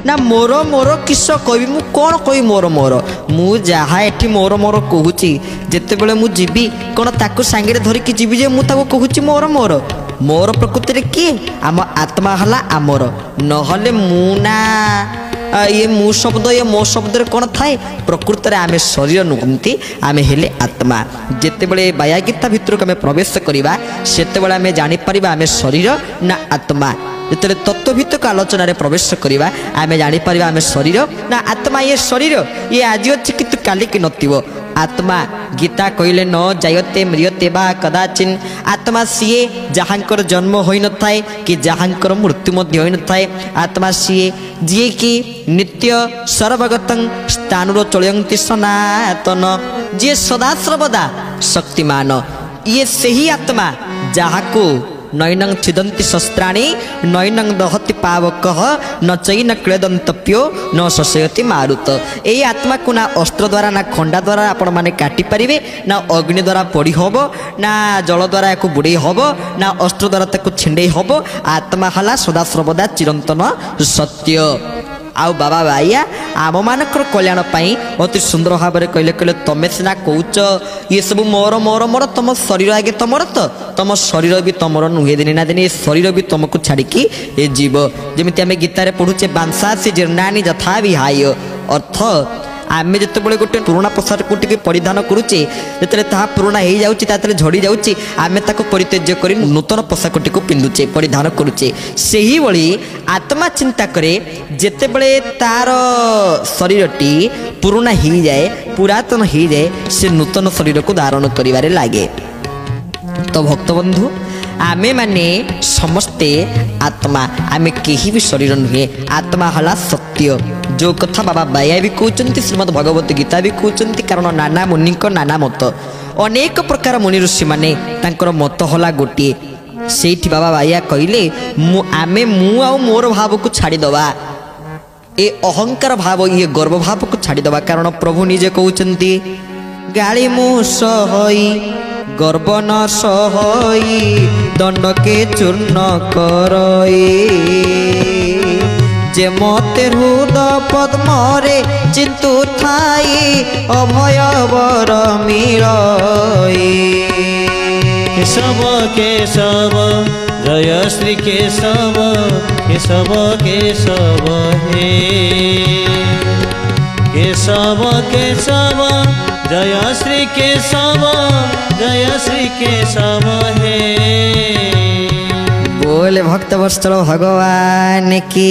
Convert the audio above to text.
ना मोर मोर किस कह मु कौन कह मोर मोर मु जहाँ एठी मोर मोर कहूँ जिते बड़े मु जीवी कौन ताकू सांगे धरिकी जीवी जे मु ताको कहूँ मोर मोर मोर प्रकृति रे किए आम आत्मा हला आमर नहले मु ना ये मु शब्द ये मो शब्द कौन थाए प्रकृति आम शरीर नुहति आम हेले आत्मा जिते बड़े बाया गीता भितर आम प्रवेश करवा से आम जापर आम शरीर ना आत्मा जिते तत्वभित्तक आलोचन प्रवेश करवा आम जापर आम शरीर ना आत्मा ये शरीर ये आज अच्छी कि काली कि नथिबो आत्मा गीता कहले न जायते म्रियते बा कदाचिन आत्मा सीए जहाँकर जन्म हो न थाए कि जहाँकर मृत्यु हो न थाए आत्मा सीए जी कि नित्य सर्वगत स्थान चलती सनातन जी सदा सर्वदा शक्तिमान ये सही आत्मा जहाँ को नैनं छिदंती शस्त्राणी नैनं दहति पावक न चैन क्लेदंतप्यो न शशयति मारुत यही आत्मा को ना अस्त्र द्वारा ना खंडा द्वारा आपण माने काटी पारिबे ना अग्नि द्वारा पोड़ी हबो ना जल द्वारा याकू बुड़े हबो ना अस्त्र द्वारा ताकू छिंडे हबो आत्मा हला सदा सर्वदा चिरंतन सत्य आउ बाबा बाइया आम मानकर कल्याण पाई अति सुंदर भाव में कहले कहले तमें सीना कौच ये सब मोर मोर मोर तुम शरीर आगे तुमर तो तुम शरीर भी तुमर नुहे दिन ना दिन ये शरीर भी तुमको छाड़िकी ये जीव जमी आम गीतार पढ़ुचे बांसा से जीर्णानी यथा विहाय अर्थ आम जो गोटे पुराणा पोशाक को परिधान करुचे जो पुराणा हो जाए झड़ी जाऊँगी आम परित्यज्य कर नूतन पोशाक को पिंधुचे परिधान करुचे से ही भली आत्मा चिंता करे जिते बड़े तार शरीरटी पुराणा हो जाए पुरातन हो जाए से नूतन शरीर को धारण करिवारे लागे। तो भक्तबंधु आमे माने समस्ते आत्मा आमे केही भी शरीर नुहे आत्मा हला सत्य जो कथा बाबा बाया भी कहते श्रीमद भगवत गीता भी कहते कारण नाना मुनि नाना मत अनेक प्रकार मुनि ऋषि माने तांकर मत हला गोटे से बाबा बाया कहले आमे मु आ मोर भाव को छाड़ीदवा ए अहंकार भाव ये गर्व भाव को छाड़ीदवा कारण प्रभु निजे कहते गाड़ी मु सहई गर्व न सहई दंड के चूर्ण करई जे मते हृद पद्मरे चिंतु थाई अभय वर मिलई केशव केशव जय श्री केशव केशव केशव हे केशव केशव जय श्री केशव हे बोले भक्त वत्सल भगवान की